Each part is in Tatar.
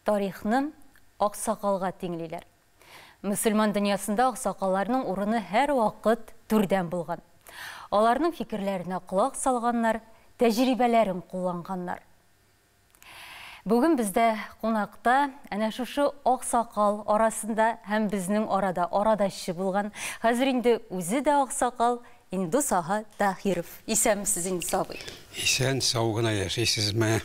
тарихны аксакалга тиңлиләр. Мөселман дөньясында аксакалларның урыны һәр вакыт түрдән булган. Аларның фикерләренә кулак салганнар, тәҗрибәләрен кулланганнар. Бүген бездә кунакта әнә шушы аксакал арасында һәм безнең арадашчы булган, хәзер инде үзе дә аксакал Индус аға Тахиров. Исәнмесез, Индус абый? Исән, сау гына яшәйсезме?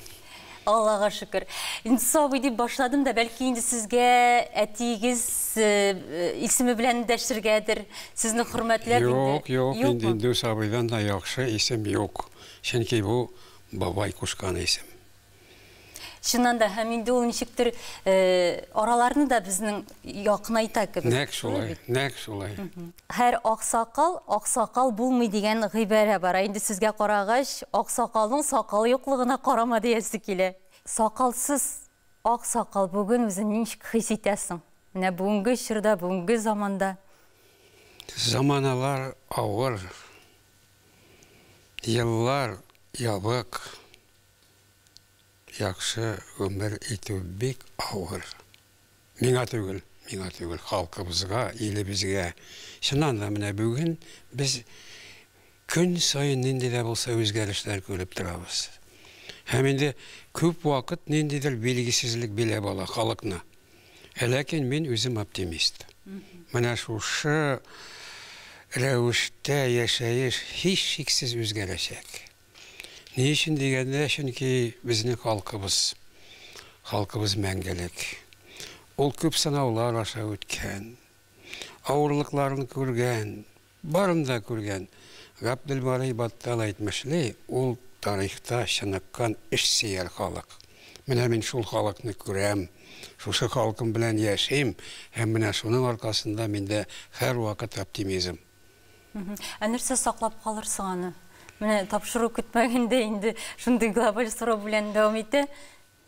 Аллага шөкер. Индус абый дип башладым да, бәлки инде сезгә әтигез исеме белән дәшергәдер. Сезне хөрмәтләп инде. Юк, инде Индус абыйдан да яхшы исем юк. Чөнки бу бабай кушкан исем. Шуннан да һәм инде ул ничектер араларны да безнең якынайта кебек. Нәк шулай. Һәр аксакал булмый дигән гыйбарә бар. Инде сезгә карагач, аксакалның сакалы юклыгына карама диясе килә. Сакалсыз аксакал бүген үзен ничек хис итәсең? Менә бүгенге чорда, бүгенге заманда. Заманалар авыр. Еллар ябык. Яхшы өмір итү бик авыр. Миңа түгел, халкыбызга, илебезгә. Шуннан да менә бүген без көн сайын нинди дә булса үзгәрешләр күреп торабыз. Һәм инде күп вакыт ниндидер билгесезлек биләп ала халыкны. Ләкин мин үзем оптимист. Менә шушы рәвештә яшәеш һич шиксез үзгәрәчәк. Ни өчен дигәндә, чөнки безнең халкыбыз мәңгелек. Ул күп сынаулар аша үткән, авырлыкларын күргән, барын да күргән. Габделбарый Баттал әйтмешли, ул тарихта чыныккан эшсөяр халык. Менә мин шул халыкны күрәм, шушы халкым белән яшим, һәм менә шуның аркасында миндә һәр вакыт оптимизм. Нәрсә саклап калырсың аны? Менә тапшыру көтмәгәндә инде шундый глобаль сорау белән дәвам итә.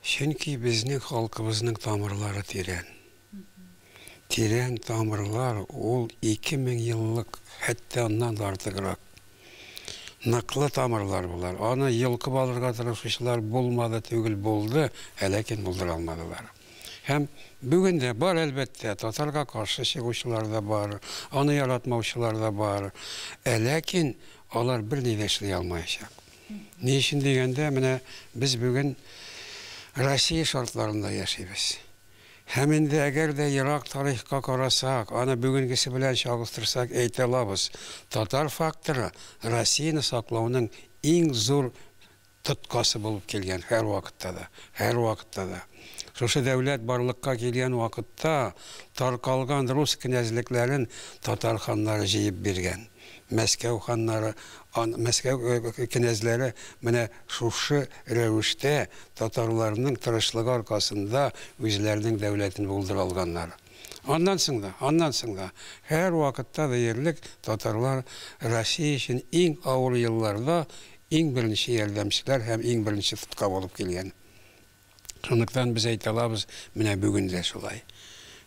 Чөнки безнең халкыбызның тамырлары тирән. Тирән тамырлар ул 2000 еллык, хәтта аннан да артыграк. Ныклы тамырлар булар. Аны йолкып алырга тырышучылар булмады, түгел булды, ләкин булдыра алмадылар. Һәм бүген дә бар, әлбәттә, татарга каршы чыгучылар да бар, аны яратмаучылар да бар. Ләкин алар бер ни дә эшли алмаячак. Ни өчен дигәндә, менә без бүген Россия шартларында яшибез. Һәм инде әгәр дә ерак тарихка карасак, аны бүгенгесе белән чагыштырсак, әйтә алабыз. Татар факторы Россияны саклауның иң зур тоткасы булып килгән һәр вакытта да. Шушы дәүләт барлыкка килгән вакытта таркалган рус князьлекләрен татар ханнары җыеп биргән. Мәскәү ханнары, Мәскәү князьләре менә шушы рәвештә татарларның тырышлыгы аркасында үзләренең дәүләтен булдыра алганнар. Аннан соң да һәр вакытта диярлек татарлар Россия өчен иң авыр елларда иң беренче ярдәмчеләр һәм иң беренче тутка булып килгән. Шундыктан без әйтә алабыз, менә бүген дә шулай.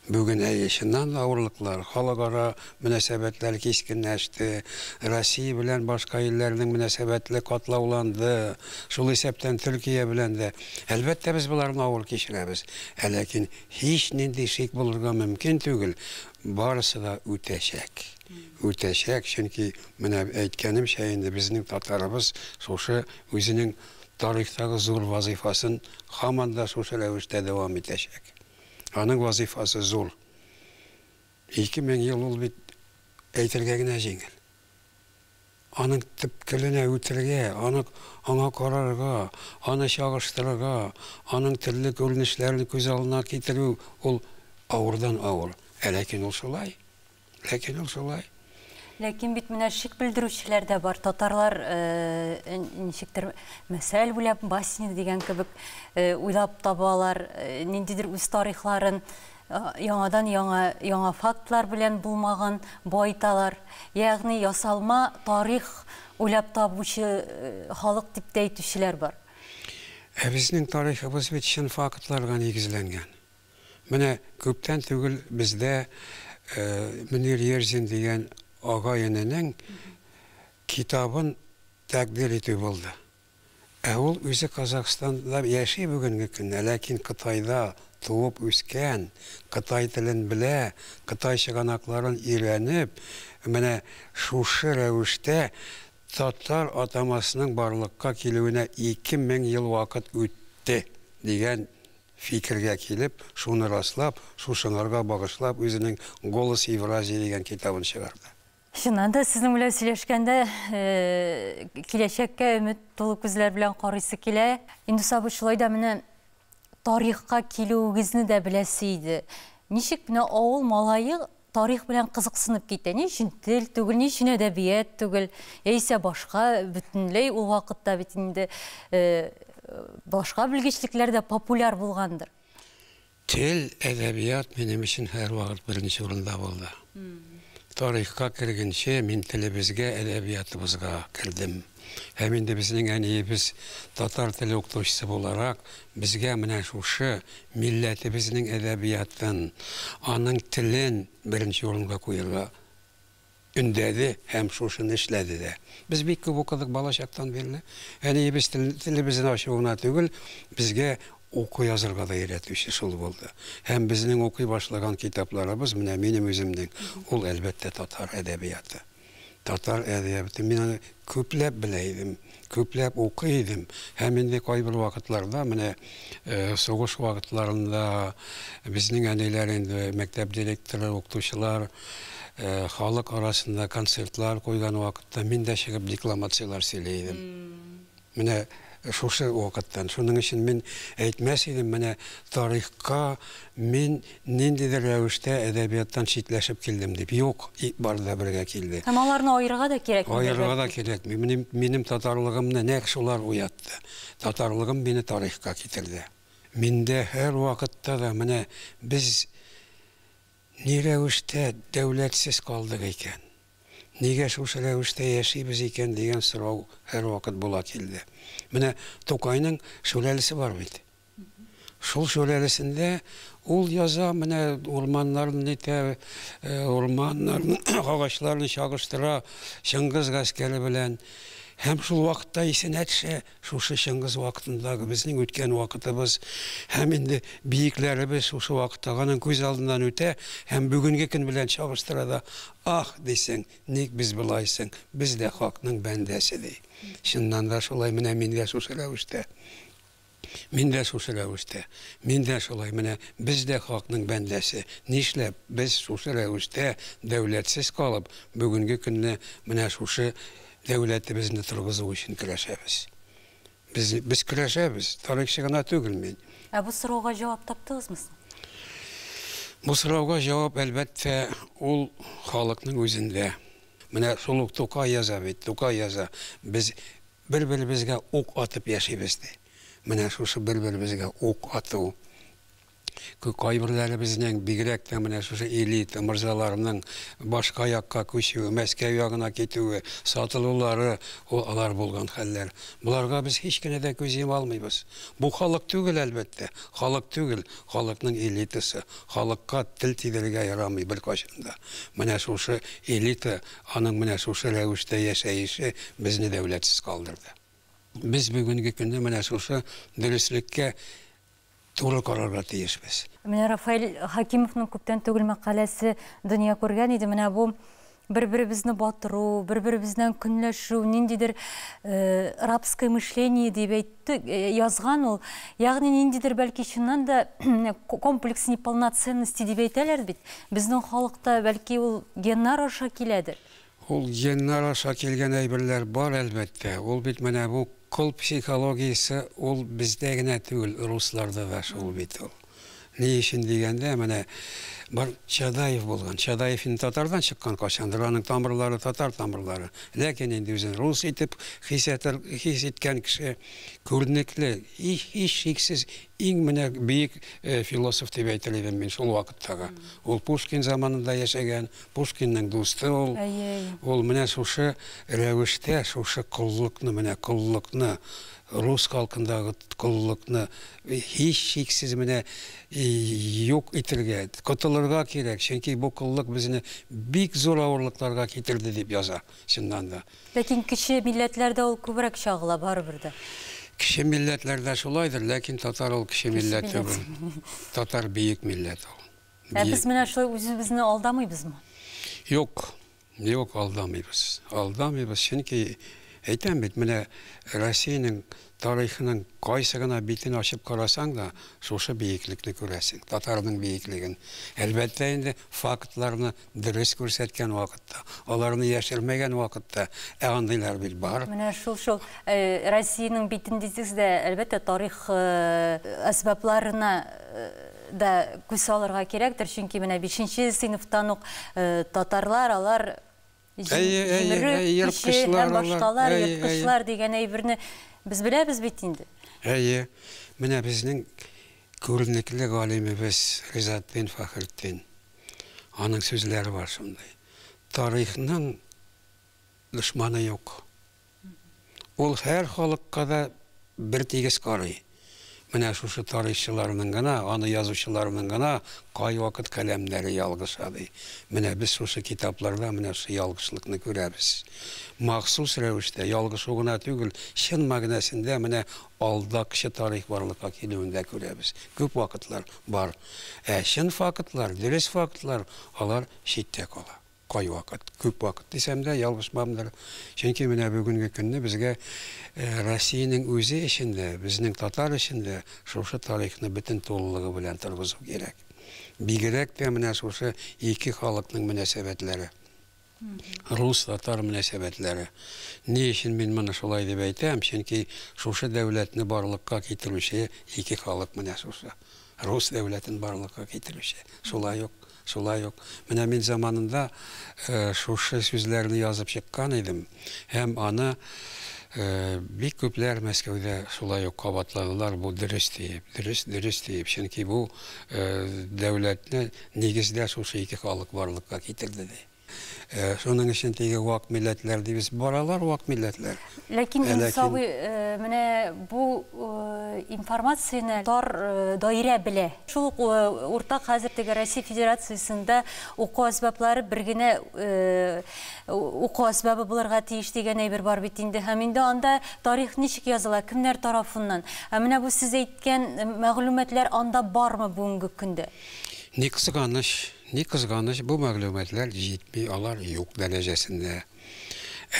Бүген әйешеннән авырлыклар, халыкара мөнәсәбәтләр кискенләште, Россия белән башка илләрнең мөнәсәбәтле катлауланды, шул исәптән Төркия белән дә. Әлбәттә без буларны авыр кичерәбез, ләкин һич нинди шик булырга мөмкин түгел, барысы да үтәчәк. Үтәчәк, чөнки менә әйткәнемчә инде безнең татарыбыз шушы үзенең тарихтагы зур вазифасын һаман да шушы рәвештә дәвам итәчәк. Аның вазифасы зур. 2000 ел ул бит әйтергә генә җиңел. Аның төпкеленә үтергә, аңа карарга, аны чагыштырырга, аның төрле күренешләрен күз алдына китерү ул авырдан авыр. Ләкин ул шулай. Ләкин бит менә шик белдерүчеләр дә бар. Татарлар ничектер мәсәл буйлап басня дигән кебек уйлап табалар, ниндидер үз тарихларын яңадан яңа фактлар белән булмаган байталар. Ягъни ясалма тарих уйлап табучы халык дип тә әйтүчеләр бар. Безнең тарихыбыз бит чын фактларга нигезләнгән. Менә күптән түгел бездә Мөнир Ерзин дигән агайынның китабын тәкъдир итү булды. Ул үзе Казакстанда яши бүгенге көндә, ләкин Кытайда туып үскән, Кытай телен белә, Кытай чыганакларын өйрәнеп, менә шушы рәвештә татар атамасының барлыкка килүенә 2000 ел вакыт үтте дигән фикергә килеп, шуны раслап, шушыңарга багышлап үзенең «Голос Евразии» дигән китабын чыгарды. Шуннан да сезнең белән сөйләшкәндә киләчәккә өмет тулы күзләр белән карыйсы килә. Инде сабый шулай да менә тарихка килүегезне дә беләсе иде. Ничек менә авыл малайы тарих белән кызыксынып китә? Ни өчен тел түгел, ни өчен әдәбият түгел, яисә башка бөтенләй ул вакытта бит инде башка белгечлекләр дә популяр булгандыр. Тел, әдәбият минем өчен һәр вакыт беренче урында булды. Тарихка кергенче мин телебезгә, әдәбиятыбызга кердем. Һәм инде безнең әниебез татар теле укытучысы буларак, безгә менә шушы милләтебезнең әдәбиятын, аның телен беренче урынга куярга өндәде һәм шушыны эшләде дә. Без бик күп укыдык балачактан бирле. Әниебез телебезне ачуына түгел, безгә укый язырга да өйрәтүче шул булды. Һәм безнең укый башлаган китапларыбыз менә минем үземнең, ул әлбәттә татар әдәбияты. Татар әдәбияты мин күпләп белә идем, күпләп укый идем. Һәм инде кайбер вакытларда менә сугыш вакытларында безнең әниләр инде мәктәп директоры, укытучылар халык арасында концертлар куйган вакытта мин дә чыгып декламациялар сөйләй идем. Менә шушы вакыттан. Шуның өчен мин әйтмәс идем, менә тарихка мин ниндидер рәвештә әдәбияттан читләшеп килдем дип. Юк, барда бергә килде. Һәм аларны аерырга да кирәк. Аерырга да кирәк. Минем татарлыгымны нәкъ шулар уятты. Татарлыгым мине тарихка китерде. Миндә һәр вакытта да менә без ни рәвештә дәүләтсез калдык икән. Нигә шушы рәвештә яшибез икән дигән сорау һәр вакыт була килде. Менә Тукайның шүләлесе бар бит. Шул шүләлесендә ул яза, менә урманнарны итә, урманнарны, агачларны чагыштыра Чыңгыз гаскәре белән. Һәм шул вакытта исенә төшә, шушы Чыңгыз вакытындагы безнең үткән вакытыбыз, һәм инде биекләребез шушы вакытта аның күз алдыннан үтә, һәм бүгенге көн белән чагыштыра да, ах дисең, ник без булайсың, без дә хакның бәндәсе ди. Шуннан да шулай менә мин дә шушы рәвештә. Мин дә шушы рәвештә. Мин дә шулай менә без дә хакның бәндәсе. Нишләп без шушы рәвештә дәүләтсез калып, бүгенге көнне менә шушы дәүләтебезне торгызу өчен көрәшәбез. Без көрәшәбез, тарихчы гына түгел мин. Бу сорауга җавап таптыгызмы? Бу сорауга җавап әлбәттә ул халыкның үзендә. Менә шул ук Тукай яза бит, Тукай яза. Без бер-беребезгә ук атып яшибез ди. Менә шушы бер-беребезгә ук ату. Кайберләре безнең бигрәк тә менә шушы элита мырзаларының башка якка күчүе, Мәскәү ягына китүе, сатылулары, алар булган хәлләр. Буларга без һич кенә дә күз йома алмыйбыз. Бу халык түгел әлбәттә, халык түгел, халыкның элитасы. Халыкка тел тидергә ярамый беркайчанда. Менә шушы элита, аның менә шушы рәвештә яшәеше безне дәүләтсез калдырды. Без бүгенге көндә менә шушы дөреслеккә туры карарга тиешбез. Менә Рафаэль Хакимовның күптән түгел мәкаләсе дөнья күргән иде. Менә бу бер-беребезне батыру, бер-беребезнән көнләшү, ниндидер рабское мышление дип язган ул. Ягъни ниндидер бәлки чыннан да комплекс неполноценности дип әйтәләр бит. Безнең халыкта бәлки ул геннар аша киләдер. Ул геннар аша килгән әйберләр бар әлбәттә. Ул бит менә бу кол психологиясы ул бездә генә түгел, русларда да шул бит ул. Ни өчен дигәндә, менә бар Чадаев булган. Чадаев инде татардан чыккан качандыр, аның тамырлары татар тамырлары. Ләкин инде үзен рус итеп хис иткән кеше күренекле, һич шиксез иң менә бөек философ дип әйтер идем мин шул вакыттагы. Ул Пушкин заманында яшәгән, Пушкинның дусты ул. Ул менә шушы рәвештә, шушы куллыкны, менә куллыкны, рус халкындагы куллыкны һич шиксез менә юк итергә, котылырга кирәк, чөнки бу куллык безне бик зур авырлыкларга китерде дип яза, чыннан да. Ләкин кече милләтләрдә ул күбрәк чагыла барыбер дә. Кіші милләтләрдә шулайдыр, ләкин татар ул кіші милләт түгел. Татар бийек милләт ул. Без менә шулай үзебезне алдамыйбызмы? Юк, юк, алдамыйбыз. Алдамыйбыз, чөнки әйтәм бит, менә Россиянең тарихының кайсы гына битен ачып карасаң да, шушы бийеклекне күрәсең, татарның бийеклеген. Әлбәттә инде фактларны дөрес күрсәткән вакытта, аларны яшермәгән вакытта, андыйлар бит бар. Менә шул Россиянең битен дисез дә, әлбәттә тарих әсбапларына да күз салырга кирәктер, чөнки менә 5нче сыйныфтан ук татарлар, алар йырткычлар дигән әйберне без беләбез бит инде. Менә безнең күренекле галимебез Ризатдин Фәхретдин. Аның сүзләре бар шундай. Тарихның дошманы юк. Ул һәр халыкка да бер тигез карый. Менә шушы тарихчыларның гына, аны язучыларның гына кай вакыт каләмнәре ялгышады. Менә без шушы китапларда менә шу ялгышлыкны күрәбез. Махсус рәвештә ялгышу гына түгел, чын мәгънәсендә менә алда кеше тарих барлыкка килүендә күрәбез. Күп вакытлар бар. Чын фактлар, дөрес фактлар, алар читтә кала. Кай вакыт, күп вакыт дисәм дә ялгышмамдыр. Чөнки менә бүгенге көнне безгә Россиянең үзе эчендә, безнең татар эчендә шушы тарихны бөтен тулылыгы белән торгызу кирәк. Бигрәк тә менә шушы ике халыкның мөнәсәбәтләре. Рус-татар мөнәсәбәтләре. Ни өчен мин моны шулай дип әйтәм? Чөнки шушы дәүләтне барлыкка китерүче ике халык менә шушы. Рус дәүләтен барлыкка китерүче. Шулай ук. Менә мин заманында шушы сүзләрне язып чыккан идем. Һәм аны бик күпләр Мәскәүдә шулай ук кабатладылар, бу дөрес дип. Чөнки бу дәүләтне нигездә шушы ике халык барлыкка китерде ди. Шуның өчен теге вак милләтләр дибез, баралар вак милләтләр. Ләкин инсабый менә бу информацияны тар даирә белә. Шул уртак хәзер теге Россия Федерациясында уку әсбаплары бер генә уку әсбабы булырга тиеш дигән әйбер бар бит инде. Һәм инде анда тарих ничек языла, кемнәр тарафыннан? Менә бу сез әйткән мәгълүматлар анда бармы бүгенге көндә? Ни кызганыч, бу мәгълүматлар җитми, алар юк дәрәҗәсендә.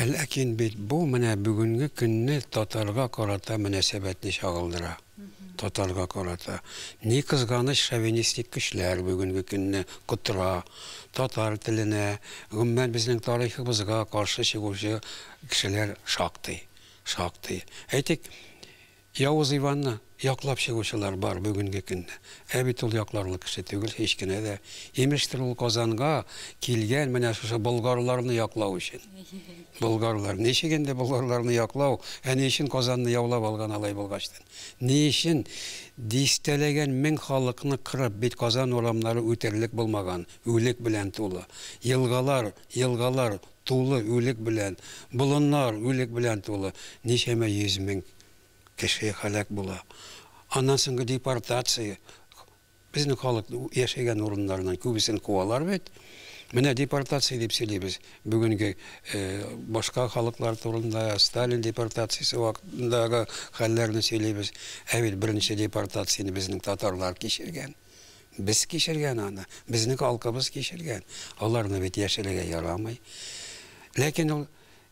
Ләкин бит бу менә бүгенге көнне татарга карата мөнәсәбәтне чагылдыра. Татарга карата. Ни кызганыч, шовинистик көчләр бүгенге көнне кутыра. Татар теленә, гомумән безнең тарихыбызга каршы чыгучы кешеләр шактый. Әйтик, Явыз Иванны яклап чыгучылар бар бүгенге көндә. Бит ул якларлык кеше түгел, һеч кенә дә. Имештер ул Казанга килгән менә шушы болгарларны яклау өчен. Болгарлар, ничек инде болгарларны яклау, ни өчен Казанны яулап алган алай булгачтан. Ни өчен дистәләгән мең халыкны кырып, бит Казан урамнары үтерлек булмаган, үлек белән тулы. Елгалар тулы үлек белән, болыннар үлек белән тулы. Ничәмә 100 мең кеше халак була. Аннан соңгы депортация. Безнең халык яшәгән урыннарыннан күбесен куалар бит. Менә депортация дип сөйлибез. Бүгенге башка халыклар турында Сталин депортациясе вакытындагы хәлләрне сөйлибез. Бит беренче депортацияны безнең татарлар кичергән. Без кичергән аны. Безнең халкыбыз кичергән. Аларны бит яшәргә ярамый. Ләкин ул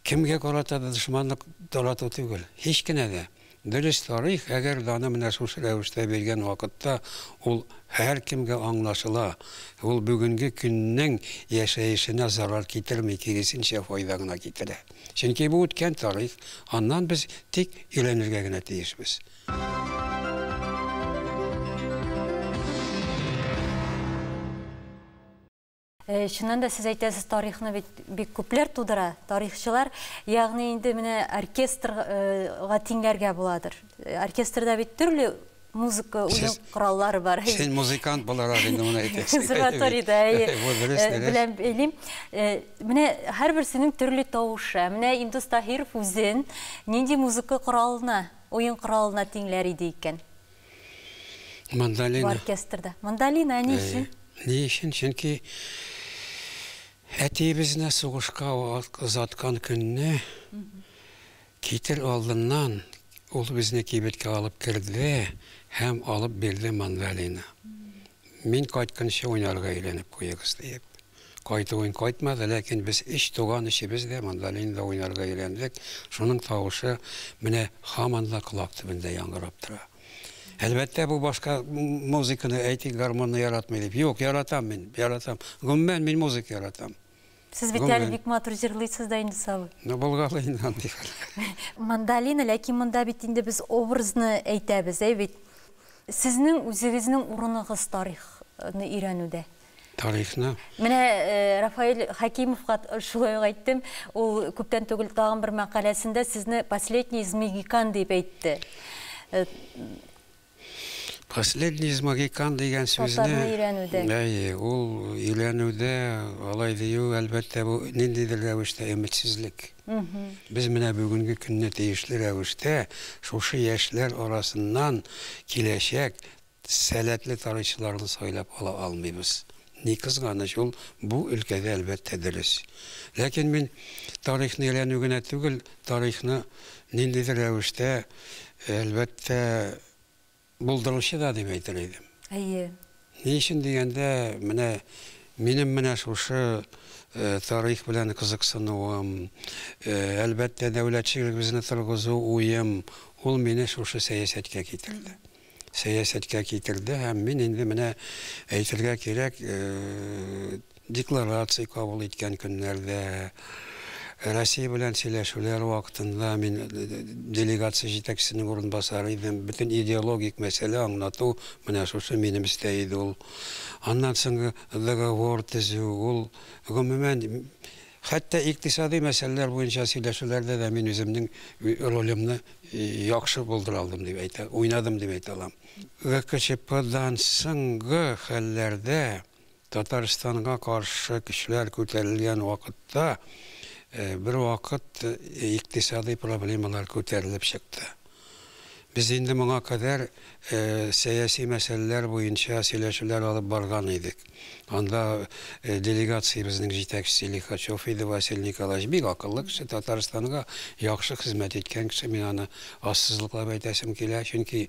кемгә карата дошманлык тарату түгел. Һеч кенә дә. Дөрес тарих, әгәр даны менә шушы рәвештә биргән вакытта, ул һәр кемгә аңлашыла. Ул бүгенге көннең яшәешенә зарар китерми, киресенчә файда гына китерә. Чөнки бу үткән тарих, аннан без тик өйрәнергә генә тиешбез. Шуннан да сез әйтәсез, тарихны бик күпләр тудыра, тарихчылар, ягъни инде менә оркестрга тиңләргә буладыр. Оркестрда бит төрле музыка уен кораллары бар. Сен музыкант буларак инде моны әйтәсез. Консерваториядә белән белим. Менә һәрберсенең төрле тавышы. Менә Индус Таһиров үзен нинди музыка коралына, уен коралына тиңләр иде икән? Мандолина. Оркестрда. Мандолина ни өчен? Ни өчен? Чөнки әтибезне сугышка озаткан көнне китер алдыннан Ул безне кибеткә алып керде һәм алып бирде мандолина. Мин кайтканчы уйнарга әйләнеп куегыз дип. Кайтмады, ләкин без ич туган ишебез дә мандолинада уйнарга әйләндек. Шуның тавышы менә һаман да колак төбендә яңгырап тора. Әлбәттә, бу башка музыканы әйтик, гармонны яратмый дип. Юк, яратам мин, яратам. Гомумән мин музыка яратам. Сез бит әле бик матур җырлыйсыз да инде Сабыр. Булгалы инде андый. Мандолина, ләкин монда бит инде без образны әйтәбез, бит. Сезнең үзегезнең урыныгыз тарихны өйрәнүдә. Тарихны. Менә Рафаэль Хакимовка шулай әйттем, ул күптән түгел тагын бер мәкаләсендә сезне последний из магикан дип әйтте. Последний из магикан дигән сүзне, ул өйрәнүдә, алай дию, әлбәттә, бу ниндидер рәвештә өметсезлек. Без менә бүгенге көнне тиешле рәвештә шушы яшьләр арасыннан киләчәк сәләтле тарихчыларны сайлап ала алмыйбыз. Ни кызганыч, ул бу өлкәдә әлбәттә дөрес. Ләкин мин тарихны өйрәнү генә түгел, тарихны ниндидер рәвештә әлбәттә булдыручы да дип әйтер идем. Ни өчен дигәндә, менә минем менә шушы тарих белән кызыксынуым, әлбәттә дәүләтчелегебезне торгызу уем, ул мине шушы сәясәткә китерде. Сәясәткә китерде һәм мин инде менә әйтергә кирәк, декларация кабул иткән көннәрдә, Россия белән сөйләшүләр вакытында мин делегация җитәкчесенең урынбасары идем. Бөтен идеологик мәсьәлә аңлату менә шушы минем истә иде ул. Аннан соң договор төзү, ул гомумән хәтта икътисади мәсьәләләр буенча сөйләшүләрдә дә мин үземнең ролемне яхшы булдыра алдым дип әйтә, уйнадым дип әйтә алам. ГКЧП-дан соңгы хәлләрдә Татарстанга каршы көчләр күтәрелгән вакытта bir вакыт икътисади проблемалар күтәрелеп чыкты. Biz инде моңа кадәр сәяси мәсьәләләр буенча сөйләшүләр алып барган идек. Анда делегация безнең җитәкчесе Лихачев иде, Василий Николаевич, бик акыллы кеше, Татарстанга яхшы хезмәт иткән кеше, мин аны ассызлыклап әйтәсем килә, чөнки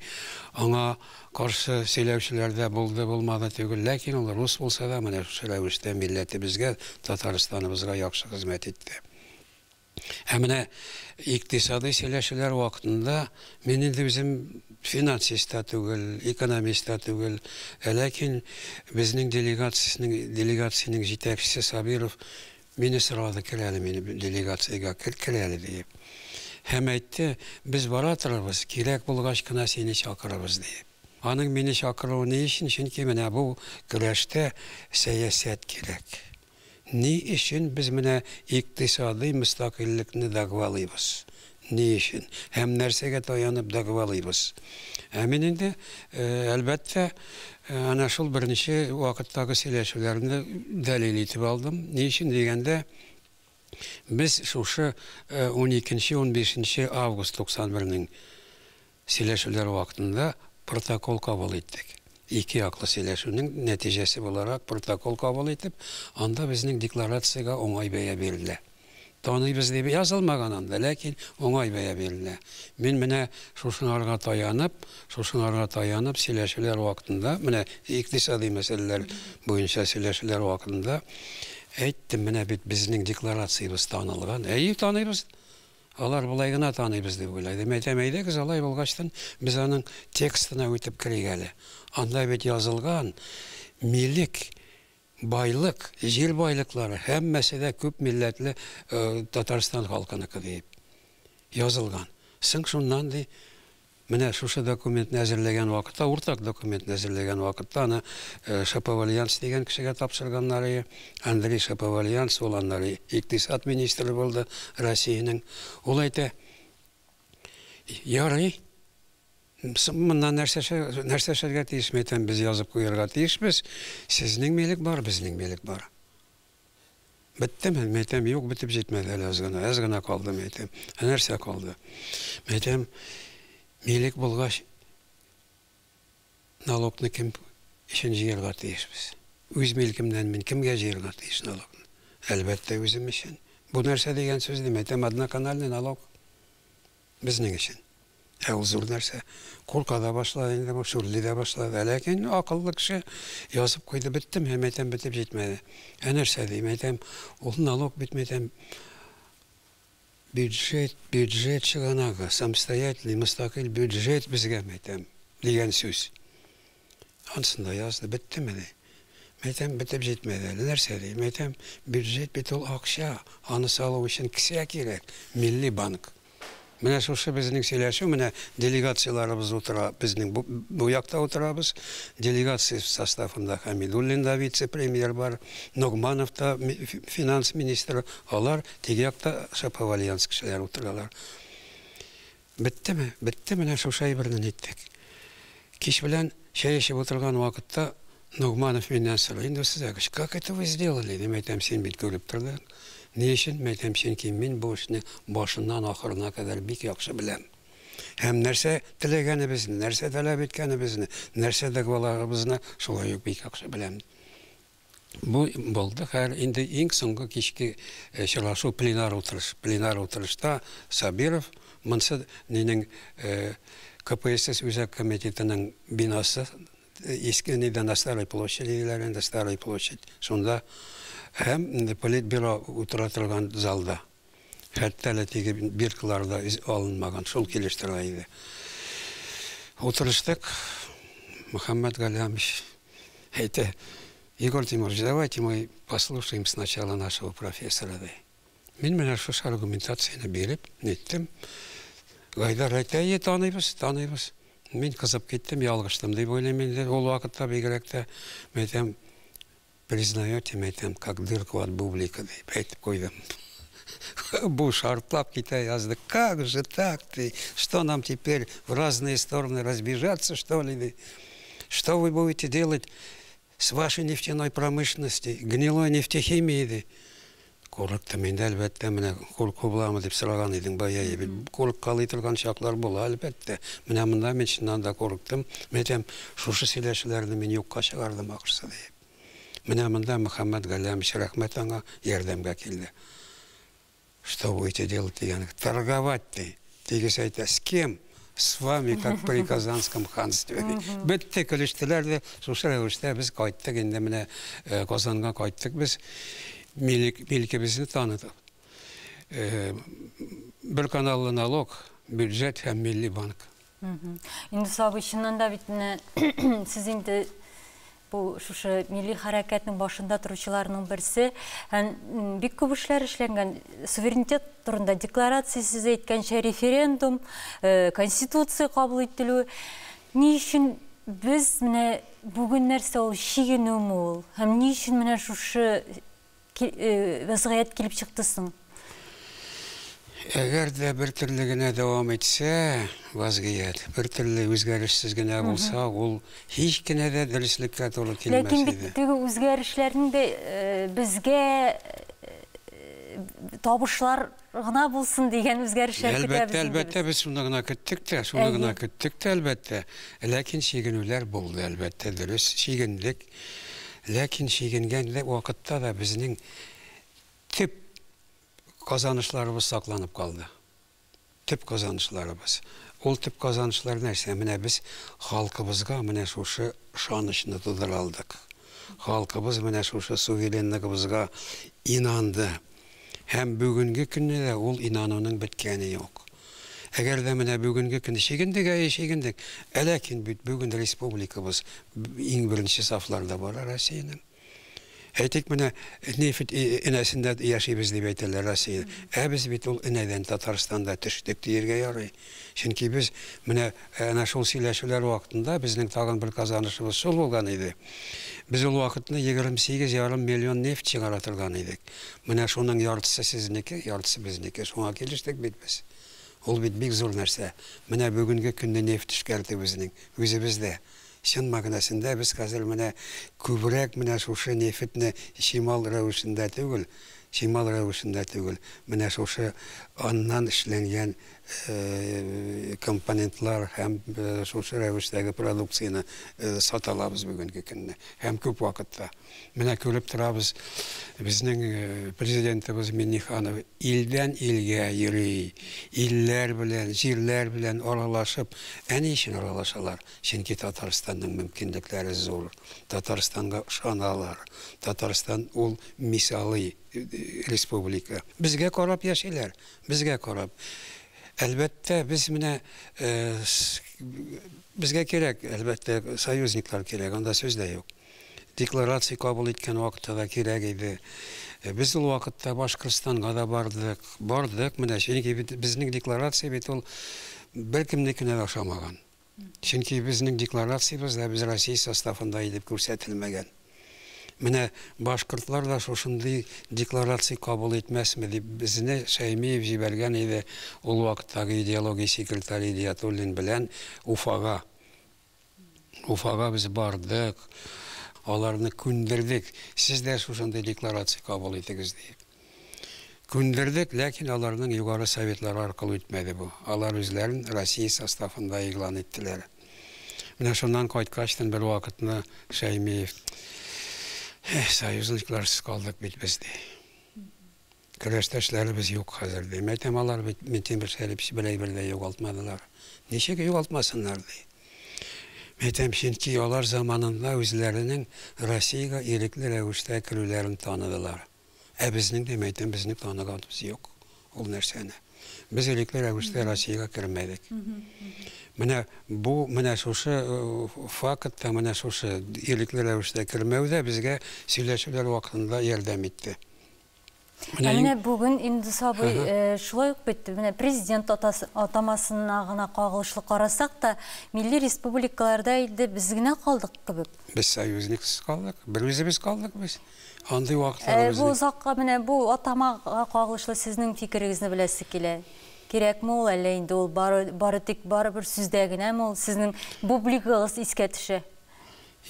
аңа каршы сөйләүчеләрдә булды, булмады түгел, ләкин ул рус булса да, менә шушы рәвештә милләтебезгә, Татарстаныбызга яхшы хезмәт итте. Менә икътисади сөйләшүләр вакытында мин инде үзем финансист та түгел, экономист та түгел, ләкин безнең делегацияның җитәкчесе Сабиров мине сорады, керәле мине делегациягә, керәле дип. Һәм әйтте, без бара торабыз, кирәк булгач кына сине чакырабыз дип. Аның мине чакыруы ни өчен? Чөнки менә бу көрәштә сәясәт кирәк. Ни өчен без менә икътисади мөстәкыйльлекне дәгъвалыйбыз? Ни өчен? Һәм нәрсәгә таянып дәгъвалыйбыз? Мин инде әлбәттә ана шул берничә вакыттагы сөйләшүләрне дәлил итеп алдым. Ни өчен дигәндә, без шушы 12-15 август 91-ның сөйләшүләр вакытында протокол кабул иттек. Ике яклы сөйләшүнең нәтиҗәсе буларак протокол кабул итеп, анда безнең декларациягә уңай бәя бирелде. Таныйбыз дип язылмаган анда, ләкин уңай бәя бирелде. Мин менә шушыңарга таянып сөйләшүләр вакытында, менә икътисади мәсьәләләр буенча сөйләшүләр вакытында әйттем, менә бит безнең декларациябыз танылган. Таныйбыз. Алар булай гына таныйбыз дип уйлайды. Әйтәмәйдәгез, алай булгачтан без аның текстына үтеп керик әле. Анда бит язылган милек, байлык, җир байлыклары һәммәсе дә күп милләтле Татарстан халкыныкы дип язылган. Соң шуннан ди, менә шушы документны әзерләгән вакытта, уртак документны әзерләгән вакытта аны Шаповальянс дигән кешегә тапшырганнары, Андрей Шаповальянс, ул аннары икътисад министры булды Россиянең. Ул әйтә, ярый, моннан нәрсә эшләргә тиешме икән, без язып куярга тиешбез, сезнең милек бар, безнең милек бар. Биттеме? Мәйтәм, юк, битеп җитмәде әле, аз гына калды, мәйтәм. Нәрсә калды? Мәйтәм, милек булгач, налогны кем өчен җыярга тиешбез? Үз милкемнән мин кемгә җыярга тиеш налогны? Әлбәттә үзем өчен. Бу нәрсә дигән сүз димәйтәм, одноканальный налог безнең өчен. Ул зур нәрсә. Курка да башлады, инде бу шүрли дә башлады. Ләкин акыллы кеше язып куйды, биттем, һәм әйтәм, битеп җитмәде. Нәрсә дим, әйтәм, ул налог битмәдем. Бюджет чыганагы, самостоятельный, мустакил бюджет безгә әйтәм, дигән сүз. Ансында язды, биттеме ди. Әйтәм, битеп җитмәде. Нәрсә дим, әйтәм, бюджет бит ул акча, аны салу өчен кисә кирәк, милли банк. Менә шушы безнең сөйләшү, менә делегацияларыбыз утыра, безнең бу якта утырабыз, делегация составында Хамидуллин да вице-премьер бар, Ногманов та финанс министры, алар теге якта Шаповальянск кешеләр утыралар. Биттеме? Битте, менә шушы әйберне әйттек. Кич белән чәй эчеп утырган вакытта Ногманов менән сорый, инде сезгә, как это вы сделали? Дим, әйтәм, син бит күреп тордың. Ни өчен? Әйтәм, чөнки мин бу эшне башыннан ахырына кадәр бик яхшы беләм. Һәм нәрсә теләгәнебезне, нәрсә таләп иткәнебезне, нәрсә дәгъваларыбызны шулай ук бик яхшы беләм. Бу булды. Һәр инде иң соңгы кичке очрашу пленар утырышта Сабиров монсы нинең КПСС үзәк комитетының бинасы Иске Недана Старой площадь, Старой площадь. Шунда һәм политбюро утыра торган залда. Хәтта әле теге биркаларда алынмаган, шул килештера иде. Утырыштык, Мухаммад Галямович әйтә, Егор Тимурович, давайте мы послушаем сначала нашего профессора. Мин менә шушы аргументацияны биреп, әйттем, Гайдар әйтә, таныйбыз. Мин кызып киттем, ялгыштым дип уйлыйм инде. Ул вакытта бигрәк тә әйтәм, признаете, әйтәм, как дырку от бублика дип әйтеп куйдым. Бу шартлап китә язды. Как же так ты? Что нам теперь в разные стороны разбежаться, что ли? Что вы будете делать с вашей нефтяной промышленностью, гнилой нефтехимией? Курыктым инде, әлбәттә, менә курку буламы дип сораган идең бая. Курык калый торган чаклар була, әлбәттә. Менә монда мин чыннан да курыктым. Әйтәм, шушы сөйләшүләрне мин юкка чыгардым ахырсы дип. Менә монда Мухаммад Галямович, рәхмәт аңа, ярдәмгә килде. Что будете делать, дигән? Торговать ти. Тигез әйтә, с кем? С вами, как при Казанском ханстве. Бетте, көлештеләр дә, шушы рәвештә без кайттык инде, менә Казанга кайттык без. Милкебезне таныдык. Бер каналлы налог, бюджет һәм милли банк. Инде сабый чыннан да бит сез инде бу шушы милли хәрәкәтнең башында торучыларның берсе, һәм бик күп эшләр эшләнгән. Суверенитет турында декларация, сез әйткәнчә референдум, конституция кабул ителү. Ни өчен без менә бүген нәрсә ул шигенүме ул? Һәм ни өчен менә шушы вазгыять килеп чыктысың? Әгәр дә бер төрле генә дәвам итсә, вазгыять, бер төрле үзгәрешсез генә булса, ул һич кенә дә дөреслеккә туры килмәс иде. Ләкин теге үзгәрешләрнең дә безгә табышлар гына булсын дигән үзгәрешләр көтәбез. Әлбәттә, без шуны гына көттек тә, әлбәттә. Ләкин шигенүләр булды, әлбәттә, дөрес, шигендек. Ләкин шигенгән вакытта да безнең төп казанышларыбыз сакланып калды. Төп казанышларыбыз. Ул төп казанышлар нәрсә? Менә без халкыбызга менә шушы ышанычны тудыра алдык. Халкыбыз менә шушы суверенлыгыбызга инанды. Һәм бүгенге көндә дә ул инануның биткәне юк. Әгәр дә менә бүгенге көндә шигендек, ләкин бүген республикабыз иң беренче сафларда бара Россиянең. Әйтик, менә нефт энәсендә яшибез дип әйтәләр Россия. Без бит ул энәдән Татарстанда төштек диергә ярый. Чөнки без менә ана шул сөйләшүләр вакытында безнең тагын бер казанышыбыз шул булган иде. Без ул вакытны 28,5 миллион нефт чыгара торган идек. Менә шуның яртысы сезнеке, яртысы безнеке. Шуңа килештек бит без. Ул бит бик зур нәрсә. Менә бүгенге көндә нефт эшкәртү безнең үзебездә. Чын мәгънәсендә без хәзер менә күбрәк менә шушы нефтне шимал рәвешендә түгел, Чимал рәвешендә түгел. Менә шушы аннан эшләнгән компонентлар һәм шушы рәвештәге продукцияны саталабыз бүгенге көнне. Һәм күп вакытта. Менә күреп торабыз, безнең президентыбыз Миңнеханов илдән илгә йөри, илләр белән, җирләр белән аралашып, әни өчен аралашалар. Чөнки Татарстанның мөмкинлекләре зур. Татарстанга ышаналар. Татарстан ул мисалы республика. Безгә карап яшиләр, безгә карап. Әлбәттә, biz менә безгә кирәк, әлбәттә, союзниклар кирәк, анда сүз дә юк. Декларация кабул иткән вакытта да кирәк иде. Без ул вакытта Башкортстанга да бардык, менә чөнки безнең декларация бит ул беркемнекенә дә охшамаган. Чөнки безнең декларациябызда без Россия составында идеп күрсәтелмәгән. Менә башкортлар да шушындый декларация кабул итмәсме дип безне Шәймиев җибәргән иде ул вакыттагы идеология секретаре Идиятуллин белән Уфага. Уфага без бардык, аларны күндердек. Сез дә шушындый декларация кабул итегез дип. Күндердек, ләкин аларның югары советлары аркылы үтмәде бу. Алар үзләрен Россия составында игълан иттеләр. Менә шуннан кайткачтан бер вакытны Шәймиев союзникларсыз калдык бит без ди. Көрәштәшләребез юк хәзер ди. Мәйтәм алар бит Тимер Шәрипович белән бергә югалтмадылар. Ничек югалтмасыннар ди. Мәйтәм чөнки алар заманында үзләренең Россиягә ирекле рәвештә керүләрен таныдылар. Безнең дә мәйтәм безне таныганыбыз юк. Ул нәрсәне. Без ирекле рәвештә Россиягә кермәдек. Менә бу менә шушы фактта менә шушы ирекле рәвештә кермәүдә безгә сөйләшүләр вакытында ярдәм итте. Менә бүген инде сабый шулай ук бит, менә президент атамасына гына кагылышлы карасак та, милли республикаларда инде без генә калдык кебек. Без союзниксыз калдык, бер үзебез калдык без. Андый вакытлар бу закка менә бу атамага кагылышлы сезнең фикерегезне беләсе килә. Кирәкме ул әллә инде ул бары тик бер сүздә генәме ул сезнең публикагыз искә төшә?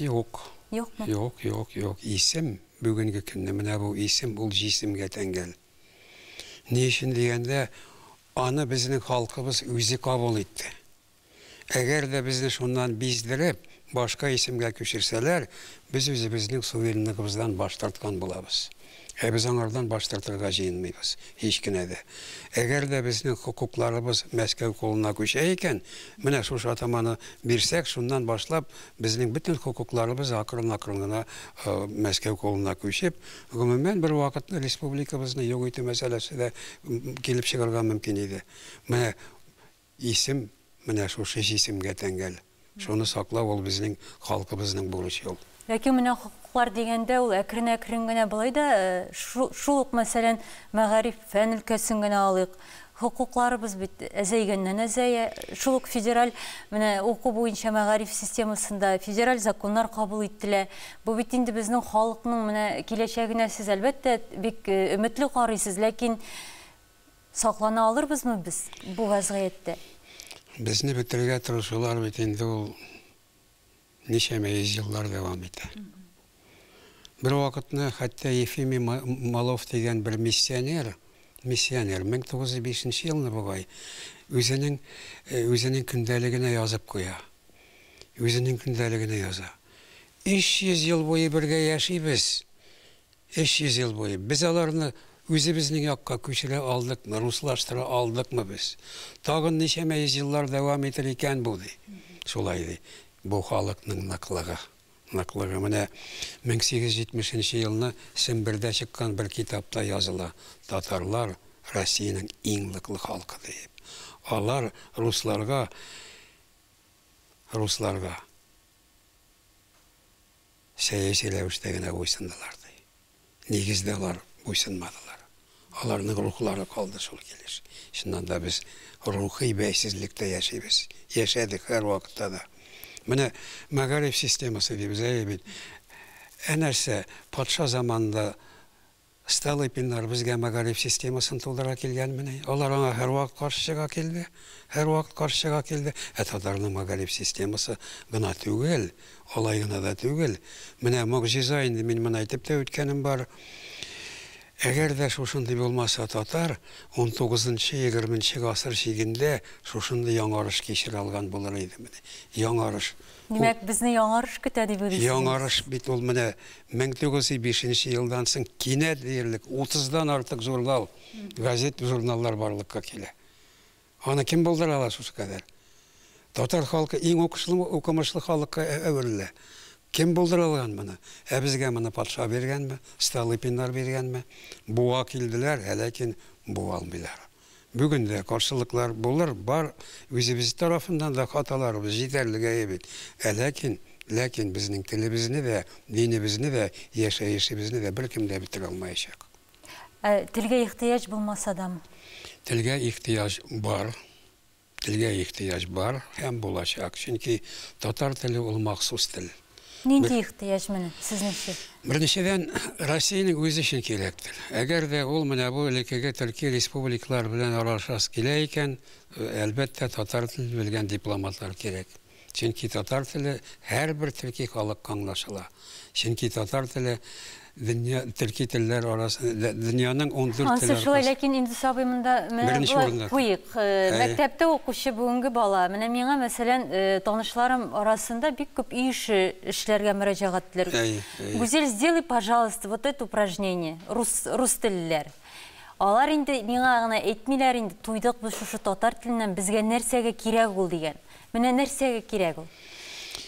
Юк. Юкмы? Юк. Исем бүгенге көнне менә бу исем ул җисемгә тәңгәл. Ни өчен дигәндә, аны безнең халкыбыз үзе кабул итте. Әгәр дә безне шуннан биздереп, башка исемгә күчерсәләр, без үзебезнең суверенлыгыбыздан баш тарткан булабыз. Biz аңардан баш тартырга җыенмыйбыз, һич кенә дә. Әгәр дә безнең хукукларыбыз Мәскәү кулына күчә икән, менә шушы атаманы бирсәк, шуннан башлап безнең бөтен хукукларыбыз акрын-акрын гына Мәскәү кулына күчеп, гомумән бер вакытны республикабызны юк итү мәсьәләсе дә килеп чыгарга мөмкин иде. Менә исем, менә шушы исемгә тәңгәл. Шуны саклау ул безнең халкыбызның бурычы ул. Ләкин менә хукуклар дигәндә ул әкрен-әкрен генә булай да, шул ук мәсәлән мәгариф фән өлкәсен генә алыйк. Хукукларыбыз бит әзәйгәннән-әзәя, шул ук федераль менә уку буенча мәгариф системасында федераль законнар кабул ителә. Бу бит инде безнең халыкның менә киләчәгенә сез әлбәттә бик өметле карыйсыз, ләкин саклана алырбызмы без бу вазгыятьтә? Безне бетергә тырышулар бит инде ул ничәмә еллар дәвам итә. Бер вакытны хәтта Ефимий Малов дигән бер миссионер 1905 елны бугай үзенең көндәлегенә язып куя. Үзенең көндәлегенә яза. 300 ел буе бергә яшибез. 300 ел буе. Без аларны үзебезнең якка күчерә алдыкмы, руслаштыра алдыкмы без? Тагын ничәмә еллар дәвам итер икән бу ди. Шулай ди. Бу халыкның наклыгы. Менә 1870 елны Сембердә чыккан бер китапта языла. Татарлар Россиянең иң ныклы халкы дип. Алар русларга сәяси рәвештә генә буйсындылар ди. Нигездә алар буйсынмадылар. Аларның рухлары калды шул килеш. Шуннан да без рухи бәйсезлектә яшибез. Яшәдек һәр вакытта да. Менә мәгариф системасы дип бит. Әнәрсә патша заманында Столыпиннар безгә мәгариф системасын тудыра килгән менә. Алар аңа һәр вакыт каршыга килде. Татарның мәгариф системасы гына түгел, алай гына да түгел. Менә могҗиза инде мин моны әйтеп тә үткәнем бар. Әгәр дә шушындай булмаса татар 19-20 гасыр шигендә шушындай яңарыш кичерә алган булыр иде менә. Яңарыш. Димәк, безне яңарыш көтә дип уйлыйсыз. Яңарыш бит ул менә 1905 елдан соң кинәт диярлек 30-дан артык журнал, газет, журналлар барлыкка килә. Аны кем булдыра ала шушы кадәр? Татар халкы иң укымышлы халыкка әверелә. Кем булдыра алган моны? Безгә моны патша биргәнме? Столыпиннар биргәнме? Буа килделәр, ләкин буа алмыйлар. Бүген дә каршылыклар булыр, бар, үзебез тарафыннан да хаталарыбыз җитәрлеге бит. Ләкин безнең телебезне дә, динебезне дә, яшәешебезне дә беркем дә бетерә алмаячак. Телгә ихтияҗ булмаса да? Телгә ихтияҗ бар. Телгә ихтияҗ бар һәм булачак. Чөнки татар теле ул махсус тел. Нинди ихтияҗ менә сезнеңчә? Беренчедән, Россиянең үзе өчен кирәктер. Әгәр дә ул менә бу элеккеге Төркия республикалар белән аралашас килә икән, әлбәттә татар телен белгән дипломатлар кирәк. Чөнки татар теле һәрбер төрки халыкка аңлашыла. Чөнки татар теле төрки телләр арасында дөньяның 14 теле. Шулай, ләкин инде сабый монда менә куйык. Мәктәптә укучы бүгенге бала. Менә миңа мәсәлән танышларым арасында бик күп эшләргә мөрәҗәгать ителәр. Гүзел, сделай, пожалуйста, вот это упражнение. Рус телләр. Алар инде миңа гына әйтмиләр инде, туйдык без шушы татар теленнән безгә нәрсәгә кирәк ул дигән. Менә нәрсәгә кирәк ул?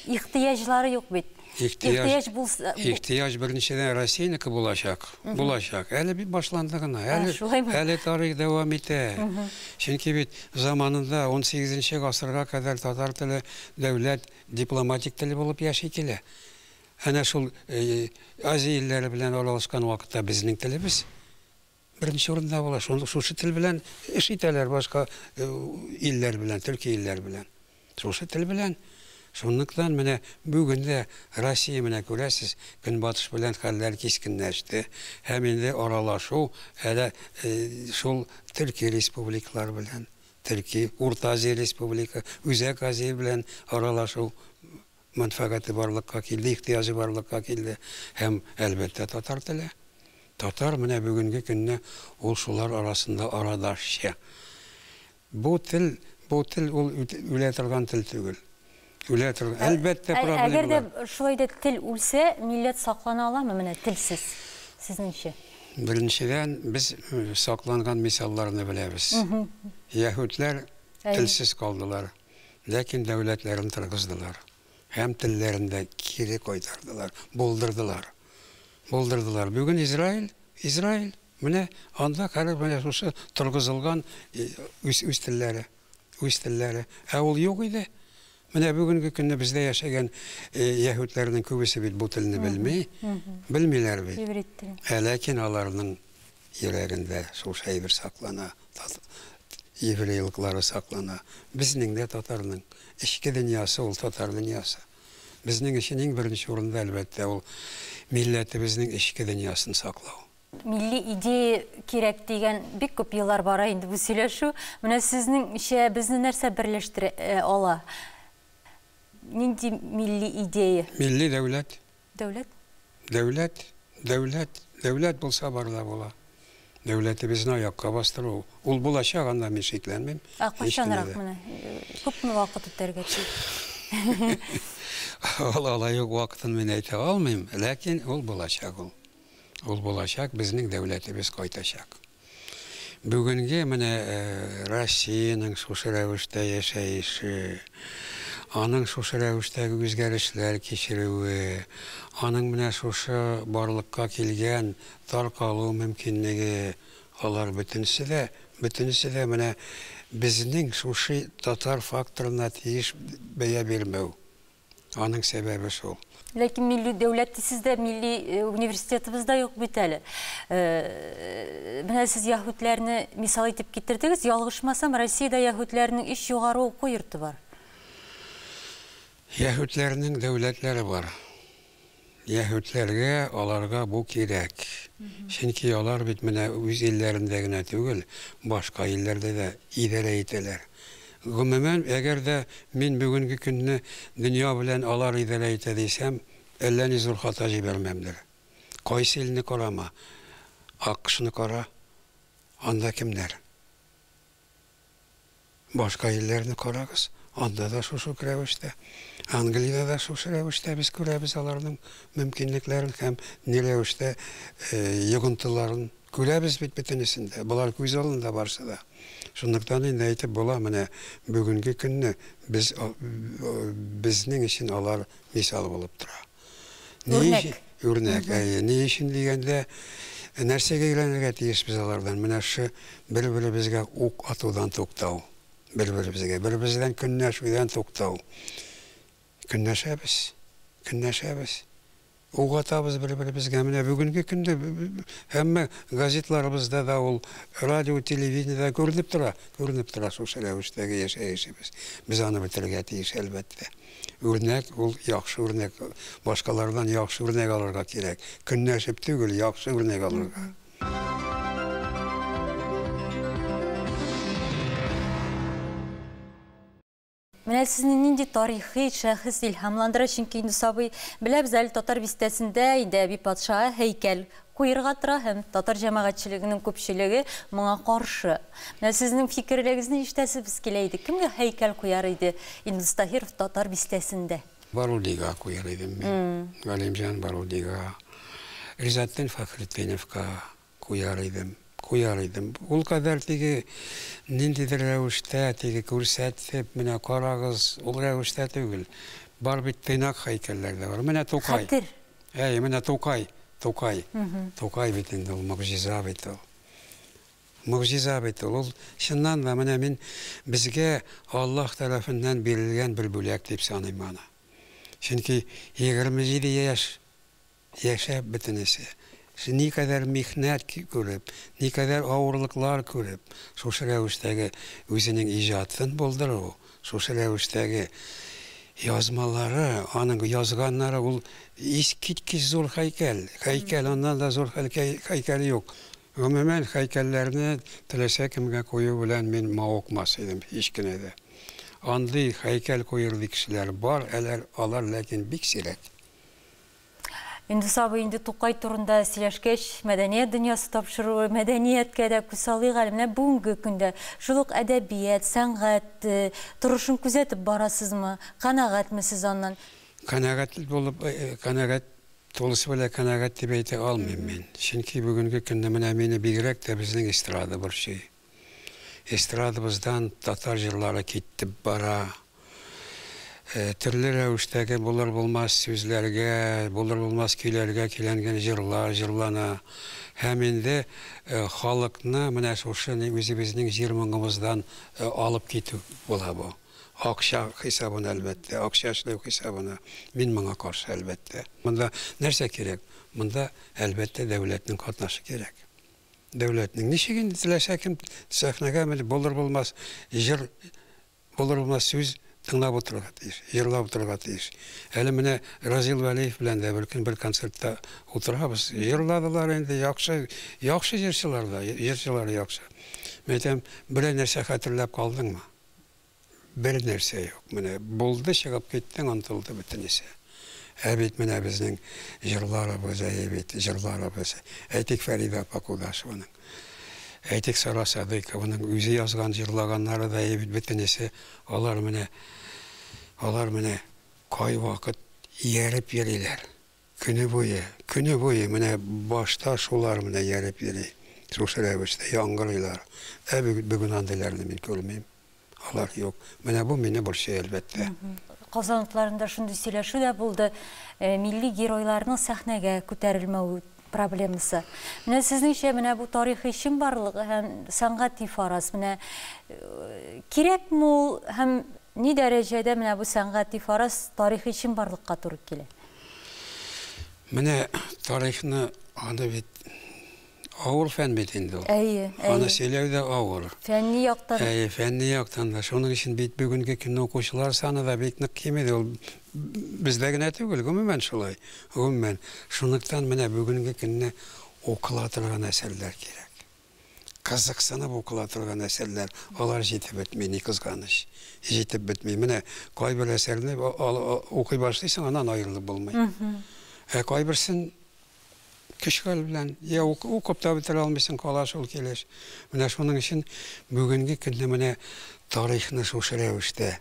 Ихтияҗлары юк бит. Ихтияҗ булса, ихтияҗ беренчедән Россиянеке булачак. Әле бит башланды гына. Әле тарих дәвам итә. Чөнки бит заманында 18 гасырга кадәр татар теле дәүләт дипломатик теле булып яши килә. Әнә шул Азия илләре белән аралашкан вакытта безнең телебез беренче урында була. Шушы тел белән эш итәләр башка илләр белән, Төркия илләр белән. Шушы тел белән. Шунлыктан менә бүген дә Россия менә күрәсез, Көнбатыш белән хәлләр кискенләште. Һәм инде аралашу шул Төркия республикалар белән, Төркия, Урта Азия республика, Үзәк Азия белән аралашу мәнфәгате барлыкка килде, ихтияҗы барлыкка килде. Һәм әлбәттә татар теле. Татар менә бүгенге көнне ул шулар арасында арадашчы. Бу тел ул үлә торган тел түгел. Әлбәттә проблема. Әгәр дә шулай да тел үлсә, милләт саклана аламы менә телсез сезнеңчә? Беренчедән без сакланган мисалларны беләбез. Яһүдләр телсез калдылар, ләкин дәүләтләрен торгыздылар. Һәм телләрендә кире кайтардылар, булдырдылар. Бүген Израиль менә анда карап менә шушы торгызылган үз телләре. Ә ул юк иде. Менә бүгенге көнне бездә яшәгән яһүдләрнең күбесе бит бу телне белмиләр бит. Ләкин аларның йөрәгендә шушы әйбер саклана, еврейлыклары саклана. Безнең дә татарның эчке дөньясы ул татар дөньясы. Безнең өчен иң беренче урында әлбәттә ул милләтебезнең эчке дөньясын саклау. Milli ideya кирәк дигән бик күп еллар бара инде бу сөйләшү. Менә сезнеңчә безне нәрсә берләштерә ала? Нинди milli ideя? Milli дәүләт. Дәүләт? Дәүләт булса барда була. Дәүләтебезне аякка бастыру. Ул булачак, анда мин шикләнмим. Кайчанрак менә? Күпме вакыт үтәргә тиеш? Алай юк вакытын мин әйтә алмыйм, ләкин ул булачак ул. Ул булачак, безнең дәүләтебез кайтачак. Бүгенге менә Россиянең шушы рәвештә яшәеше, аның шушы рәвештәге үзгәрешләр кичерүе, аның менә шушы барлыкка килгән таркалу мөмкинлеге, алар бөтенесе дә менә безнең шушы татар факторына тиеш бәя бирмәү. Аның сәбәбе шул. Ләкин milli дәүләт сездә milli университетыбызда юк бит әле. Менә сез яһүдләрне мисал итеп китердегез, ялгышмасам, Россиядә яһүдләрнең иш югары уку йорты бар. Яһүдләрнең дәүләтләре бар. Яһүдләргә аларга бу кирәк. Чөнки алар бит менә үз илләрендә генә түгел, башка илләрдә дә идарә итәләр. Гомумән, әгәр дә мин бүгенге көнне дөнья белән алар идарә итә дисәм, әллә ни зур хата җибәрмәмдер. Кайсы илне карама. ақшыны қара, анда кімдер? Başka illerni kararız. Anda da şu rəvişdə. Angliyada da şu rəvişdə biz görəbiz alarının mümkünlüklərini hem ne rəvişdə yığıntıların görəbiz bitbitinisində. Bunlar göz alında varsa da. Şundaktan indi aytıb bola mene bugünkü günni bizning için alar misal bolup tura. Örnek. Ne işin degende nərsəgə öyrənirgə tiyis biz alardan. Mene şu bir bizge ok atudan toktau. Bir-birimizden künləşməkdən toktau. Künləşəbiz. O qatabız bir-birimizə. Mene bugünkü gündə həmmə gazetlarımızda da ol, radio, televizyonda görünüb tura sosial rəvişdəki yaşayışımız. Biz onu bitirgə tiyis əlbəttə. Örnek, ol yaxşı örnek, başqalardan yaxşı örnek alırğa gerek. Künləşib tügül, yaxşı örnek alırğa. Менә сезне нинди тарихи шәхес илһамландыра, чөнки инде сабый беләбез әле татар бистәсендә инде Әби патша һәйкәл куерга тора һәм татар җәмәгатьчелегенең күпчелеге моңа каршы. Менә сезнең фикерләрегезне ишетәсебез килә иде. Кемгә һәйкәл куяр иде Илдус Таһиров татар бистәсендә? Барулига куяр идем мин. Галимҗан Барулига. Ризаттин Фәхретдиновка куяр идем. Ул кадәр теге ниндидер рәвештә, теге күрсәтеп, менә карагыз, ул рәвештә түгел. Бар бит тыйнак һәйкәлләр дә бар. Менә Тукай. Хәтер. Менә Тукай. Тукай бит инде ул мөгъҗиза бит ул. Мөгъҗиза бит ул. Ул чыннан да менә мин безгә Аллаһ тарафыннан бирелгән бер бүләк дип саныйм аны. Чөнки 27 яшь яшәп бетенесе. Ne kadar mihnet görüp, ne kadar ağırlıklar görüp, sosyal rəvişdəki özünün icadını buldur o. Sosyal rəvişdəki yazmaları, onun yazganları, ol iskitkis zor heykel. Heykel, ondan da zor heykeli yok. Ömümen heykellerini tilese kimge koyu bilen min maokmas idim, hiç kine de. Andı heykel koyurdu kişiler var, alar lakin bik sirek. Инде сабый инде Тукай турында сөйләшкәч, мәдәният дөньясы тапшыруы, мәдәнияткә дә күз салыйк әле. Менә бүгенге көндә шулык әдәбият, сәнгать торышын күзәтеп барасызмы? Канәгатьмесез аннан? Канәгать булып, канәгать толысы белән канәгать дип әйтә алмыйм мин. Чөнки бүгенге көндә менә мине бигрәк тә безнең эстрада борчый. Эстрадабыздан татар җырлары китеп бара. Türlü rəvişdəki bulur-bulmaz sözlərə, bulur-bulmaz köylərə kilənən jırlar, jırlana. Həmində xalqını mənə şoşunu özümüzün jirmığımızdan alıp getib bola bu. Akşa hesabına əlbəttə, akşaşlıq hesabına min mənə qarşı əlbəttə. Bunda nərsə gerek? Bunda əlbəttə dövlətin qatnaşı gerek. Dövlətin neçəgin diləsə kim səhnəgə bulur-bulmaz jır, bulur-bulmaz söz tınlab oturğa deyir, yırlab oturğa deyir. Hələ mənə Razil Vəliyev bilən də bir konsertdə oturağız. Yırladılar indi, yaxşı yerçilar yaxşı. Məйтəm, bir нәрсә xatırlab qaldın mı? Bir нәрсә yox. Mənə buldu, шығып ketdin, antıldı bütünüsə. Әбет mənə bizning yırlarımız, yırlarımız. Әйтік Фәрида Пакудашеваның. Әйтік Сара Садыкованың өзі yazған жырлағанлары да әбет бүтінесі. Олар mənə қай вақыт еріп ерелер. Күні бойы mənə başta şolar mənə yerip yeri. Sosyal rəvişdə yanğırıylar. Bugün andələrini min görməyim. Alar yox. Mənə bu mənə bir şey əlbəttə. Қазанларында шундый сөйләшү дә булды. Milli геройларның сәхнәгә күтәрелмәү проблемасы. Менә сезнеңчә менә бу тарихи чын барлыгы һәм сәнгати фараз менә кирәкме ул һәм ни дәрәҗәдә менә бу сәнгати фараз тарихи чын барлыкка туры килә? Менә тарихны аны бит ağır fen bit indi o. Аны сөйләү дә ağır. Фәнни яктан. Фәнни яктан да. Шуның өчен бит бүгенге көнне укучылар саны да бик нык кимеде. Ул бездә генә түгел, гомумән шулай. Гомумән. Шуныктан менә бүгенге көнне укыла торган әсәрләр кирәк. Кызыксынып укыла торган әсәрләр, алар җитеп бетми, ни кызганыч. Җитеп бетми. Менә кайбер әсәрне укый башлыйсың, аннан аерылып булмый. Кайберсен Kışkal bilen, ya okup da bitir almışsın, kalaş ol keleş. Mine şunun için bugünkü günde mine tarihini şuşu revişte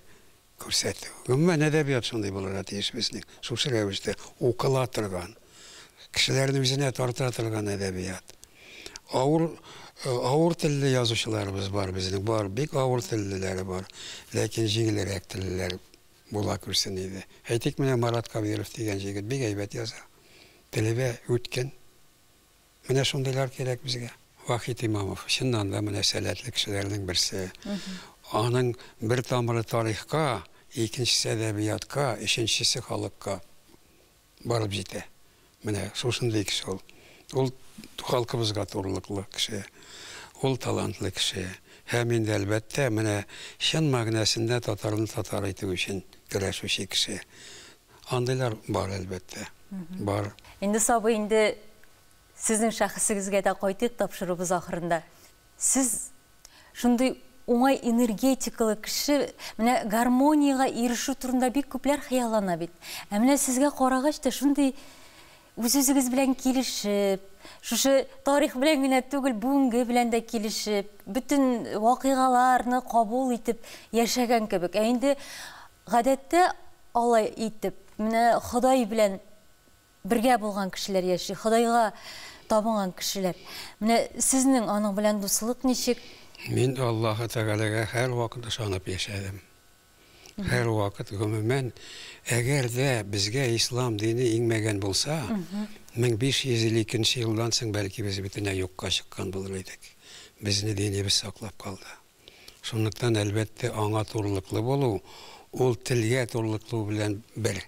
görsetdi. Ama edebiyat şunday bulur ateş bizlik. Şuşu revişte okulatırgan. Kişilerin bizine tartırtırgan edebiyat. Ağır tilli yazışılarımız var bizning, var. Bek ağır tillileri var. Lakin jingilirek tilliler bula kürsin idi. Haytik mine Marat Kabirov degen jigit bek aybet yaza. Tilebe ütken. Mine şundaylar gerek bizge. Vahit İmamov, şundan da mine selatli kişilerinin birisi. Onun bir tamırı tarihka, ikincisi edebiyatka, üçüncüsü halkka barıp jite. Mine şuşunday kişi ol. Ol halkımızga torluklu kişi. Ol talantlı kişi. Hem indi elbette mine şen magnesinde Tatarını Tatar itiği için güreşuşi kişi. Andaylar var elbette. Var. Indi sabı indi sizin şahsingizge de koyduk tapşırыбыз ahırında. Siz şunday oңай энергетикалы киши, менә гармонияга ирешү турында бик күпләр хыяллана бит. Ә менә сезгә карагач та шундый үз-үзегез белән килешеп, шушы тарих белән генә түгел, бүгенге белән дә килешеп, бүтән вакыйгаларны кабул итеп яшәгән кебек. Ә инде гадәттә алай итеп, менә Ходай белән бергә булган кешеләр яши, Ходайга табынган кешеләр. Менә сезнең аның белән дуслык ничек? Min Allah'a Teala'ya her vakit ışanıp yaşadım. Her vakit gümümen eğer de bizge İslam dini inmegen bulsa 1552 yıldan soň belki biz bütüne yokka çıkkan buluryduk. Bizni dinimiz saklap kaldı. Şunluktan elbette aňa torluklu bolu, ol tilge torluklu bilen bir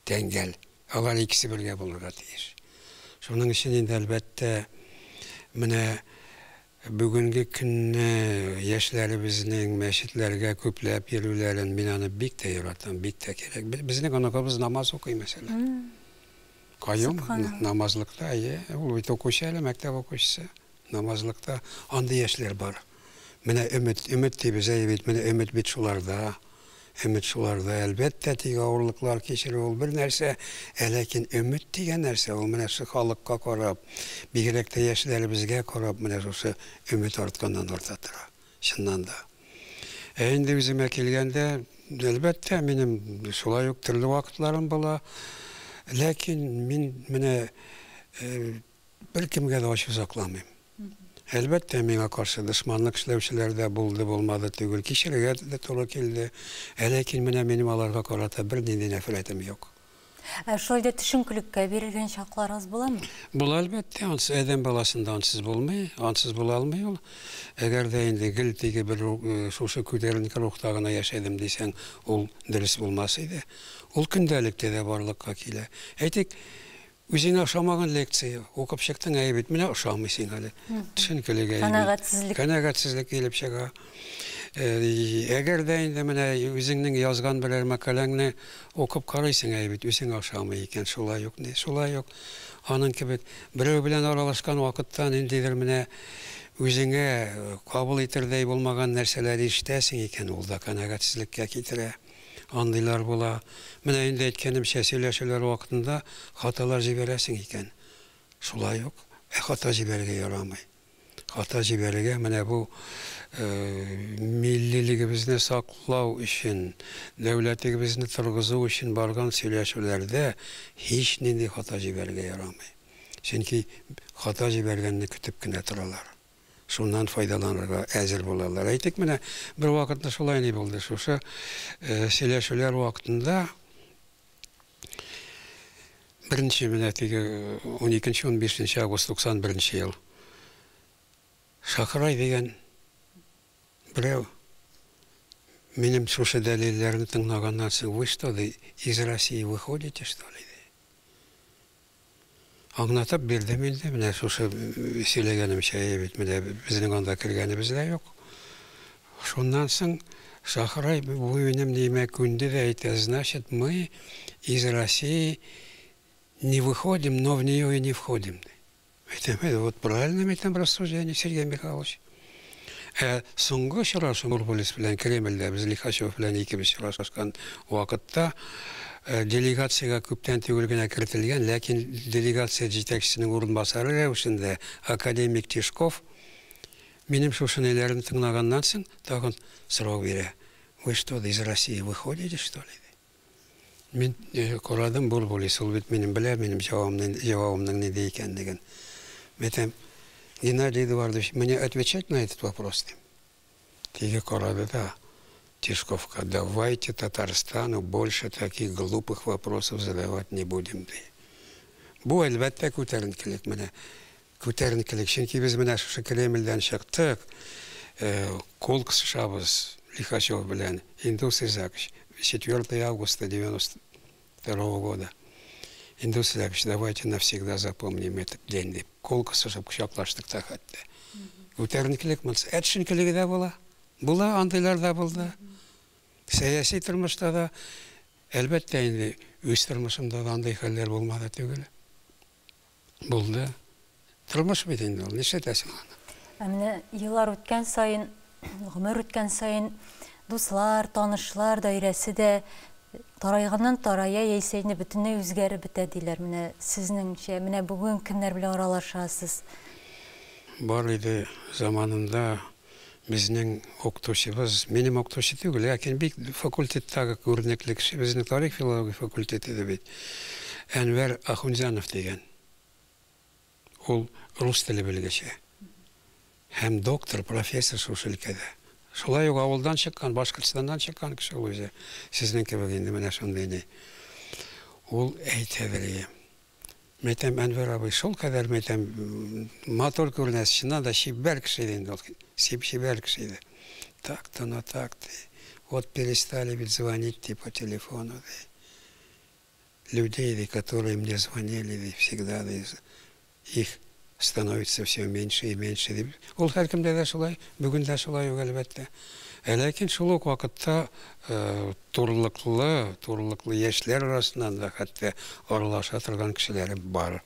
dengel. Alar ikisi birge bulurga tiýiş. Şunun için indi elbette mine bugünkü günne yaşlarımızın meşitlerge köplep yerülerin binanı bik de yaratan, bik de gerek. Bizning anakabız namaz okuy mesela. Kayyum namazlıkta iyi. Ulu okuşayla mektep okuşsa namazlıkta andı yaşlar var. Mine ümit diye bize evet, mine ümit bit şularda. Ümit şularda elbette tiga ağırlıklar geçirir ol bir nerse. Lakin ümit diye nerse ol mine şu halkka korap, bigirekte yaşları bizge korap mine şu ümit artkandan ortadır. Şundan da. Indi bizime kelgende elbette benim şulay yok türlü vakitlerim bula. Lakin min mine bir kimge de hoş uzaklamayım. Elbette mine karşı düşmanlık işlevçiler de buldu bulmadı tügül. Kişilige de toru keldi. Lakin mine benim alarga karata bir neydi nefretim yok. Şöyle düşünkülükке verilgen şaklar az bula mı? Bula elbette. Eden balasında ansız bulmay, ansız bula almay ol. Eğer de indi giltigi bir şuşu küderinlik ruhtağına yaşadım deysen, ol dürüst bulmasıydı. Ol gündelikte de varlıkka kile. Eytik, üzüne aşamağın lektsiyi, okup şektin ayıbet, mine aşamıysın hali. Düşünkülük ayıbet. Kanagatsizlik gelip şaka. Eğer de indi mine üzünün yazgan birer makaleni okup karaysın ayıbet, üzüne aşamayıken şolay yok ne? Şolay yok. Anın kebek, birev bilen aralaşkan vakittan indidir mine üzüne kabul etirdey bulmagan nerseleri iştesin iken olda kanagatsizlikka kitire. Andılar bula. Mine indi etkenim söyleşiler vaktinde hatalar jiberesin iken. Şolay yok. Hata jiberge yaramay. Hata jiberge mine bu milliligimizni saklaw için, devletimizni turguzu için bargan söyleşilerde hiç nindi hata jiberge yaramay. Çünkü hata jibergenini kütüp güne turalar. Şundan faydalanırga äzir bolarlar. Aytik mine bir vakitde şolay ne boldy. Şuşa söyleşiler vaktında birinci mine 12-15 Ağustos 91 yıl Şakıray degen birev benim şuşa delillerini tınlagandan soň вы что ли из России выходите что ли? Anlatıp berdim indi. Mine şuşa söylegenim şey bitmedi. Bizning onda kirgenimiz de yok. Şundan soň Şakıray bu benim neyme günde de aytdı. Значит, мы из России не выходим, но в нее и не входим. Это вот правильно этом рассуждение, Сергей Михайлович. Соңғы шырашым Урбулис bilen Кремльде biz Лихачев bilen ikimiz şıraşkan vakitte делегацияга күптән түгел генә кертелгән, ләкин делегация җитәкчесенең урынбасары рәвешендә академик Тишков минем шушы нәйләрне тыңлаганнан соң тагын сорау бирә. Вы что, из России выходите, что ли? Мин карадым, булыс, ул бит минем белә, минем җавабымның ни икәнлеген. Мәтәм, Геннадий Эдуардович, мне отвечать на этот вопрос? Теге карады да, Тишковка, давайте Татарстану больше таких глупых вопросов задавать не будем. Бу әлбәттә күтәренкелек менә. Күтәренкелек, чөнки без менә шушы Кремльдән чыктык, кол кысышабыз Лихачев белән, Индус Изакович, 4 августа 92 года. Индус Изакович, давайте навсегда запомним этот день, дип, кол кысышып кочаклаштык та хәтта. Күтәренкелек булса, әтшенкелеге дә була. Була, андыйлар да булды. Сәяси тормышта да, әлбәттә инде, үз тормышымда да андай хәлләр булмады түгел. Булды. Тормыш бит инде ул, нишләтәсең аны? Менә еллар үткән сайын, гомер үткән сайын, дуслар, танышлар даирәсе дә тарайганнан тарая яисә инде бөтенләй үзгәреп бетә диләр. Менә сезнеңчә, менә бүген кемнәр белән аралашасыз? Бар иде заманында безнең укытучыбыз, минем укытучы түгел, ләкин бик факультеттагы күренекле кеше, безнең тарих филология факультеты да бит. Әнвәр Ахунзянов дигән. Ул рус теле белгече. Һәм доктор, профессор шушы өлкәдә. Шулай ук авылдан чыккан, Башкортстаннан чыккан кеше ул үзе. Сезнең кебек инде менә шундый. Ул әйтәдер. Мәйтәм, Әнвәр абый, шул кадәр мәйтәм, мотор күренәс, чыннан да чибәр кеше иде инде ул. Чибәр кеше иде. Так-то, но так-то. Вот перестали ведь звонить по телефону. Людей, которые мне звонили, всегда их становится все меньше и меньше. Ул һәркемдә дә шулай, бүген дә шулай ук әлбәттә. Ләкин шул ук вакытта турлыклы яшьләр арасыннан да хәтта аралаша торган кешеләр бар.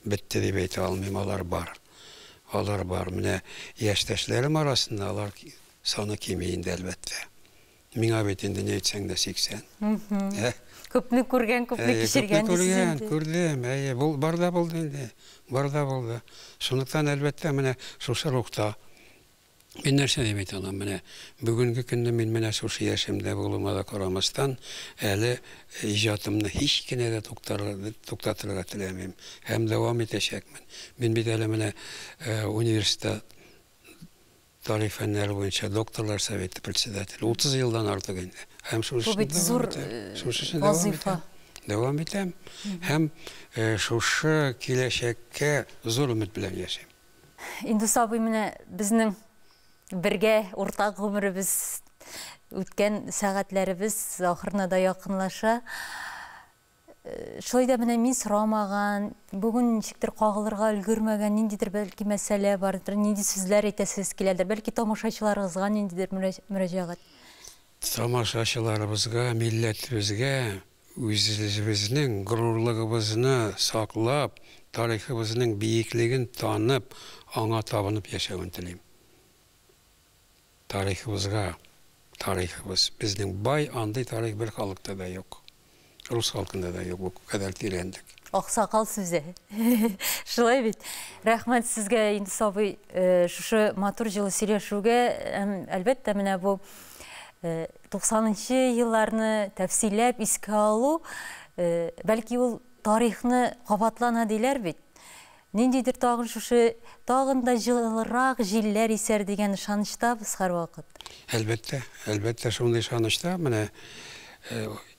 Бетте дип әйтә алмыйм, алар бар. Алар бар. Менә яшьтәшләрем арасында алар саны кими инде әлбәттә. Миңа бит инде ни әйтсәң дә 80. Күпне күргән, күпне кичергән дисез. Күрдем, барда булды инде. Барда булды. Шунлыктан әлбәттә менә шушы рухта мин нәрсә дип әйтә алам, менә бүгенге көндә мин менә шушы яшемдә булуыма да карамастан, әле иҗатымны һич кенә дә туктатырга теләмим һәм дәвам итәчәкмен. Мин бит әле менә университет тарих фәннәре буенча докторлар советы председателе 30 елдан артык инде. Һәм шушы вазифа. Дәвам итәм. Һәм шушы киләчәккә зур өмет белән яшәйм. Индус абый, менә безнең бергә уртак гомеребез үткән сәгатьләребез ахырына да якынлаша. Шулай да менә мин сорамаган, бүген ничектер кагылырга өлгермәгән ниндидер бәлки мәсьәлә бардыр, нинди сүзләр әйтәсез киләдер, бәлки тамашачыларыгызга ниндидер мөрәҗәгать. Тамашачыларыбызга, милләтебезгә, үзебезнең горурлыгыбызны саклап, тарихыбызның биеклеген танып, аңа табынып яшәвен телим. Тарихыбыз, безнең бай андый тарих бер халыкта да юк. Рус халкында да юк, бу кадәр тирәнлек. Аксакал сүзе. Шулай бит. Рәхмәт сезгә, Индус абый, шушы матур җылы сөйләшүгә, әлбәттә менә бу 90-нчы елларны тәфсилләп искә алу, бәлки ул тарихны кабатлана диләр бит. Ниндидер тагын шушы тагын да җылырак җилләр исәр дигән ышаныштабыз һәрвакыт. Әлбәттә шундый ышанышта. Менә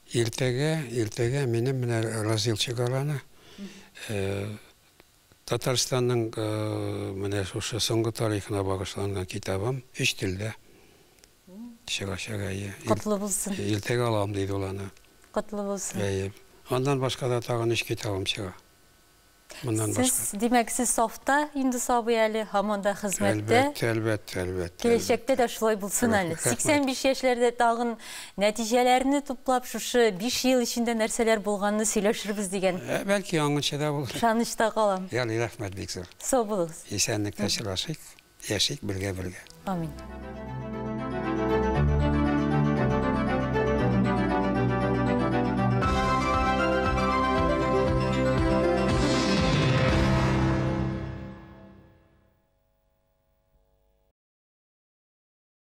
иртәгә минем менә Разил Чигараны Татарстанның менә шушы соңгы тарихына багышланган китабым 3 телдә чыгачак. Котлы булсын. Иртәгә алам диде ул аны. Котлы булсын. Андан башка да тагын 3 китабым чыга. Сез, димәк, сез сафта, Индус абый, әле һаман да хезмәттә. Әлбәттә. Киләчәктә дә шулай булсын әле. 85 яшьләрдә тагын нәтиҗәләрне туплап, шушы 5 ел эчендә нәрсәләр булганны сөйләшербез дигән. Бәлки аңынча да булыр. Ышанычта калам. Рәхмәт бик зур. Сау булыгыз. Исәнлектә очрашыйк, яшик бергә. Амин.